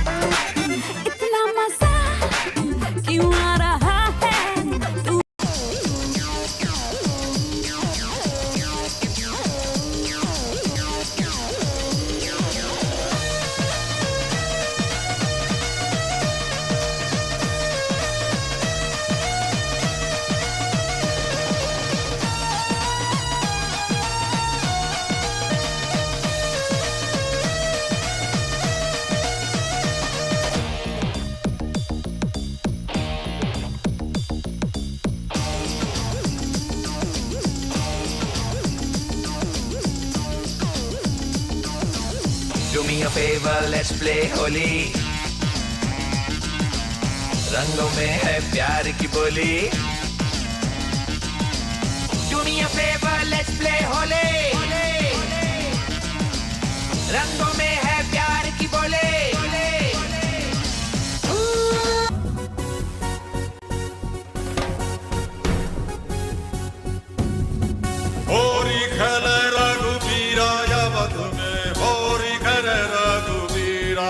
इतना मजा क्यों आ रहा है तू Do me a favor, let's play Holi. रंगों में है प्यार की बोली. Do me a favor, let's play Holi. रंगों में है प्यार की बोली. होरी खेले रघुबीरा या वधु में होरी खेले रघुबीरा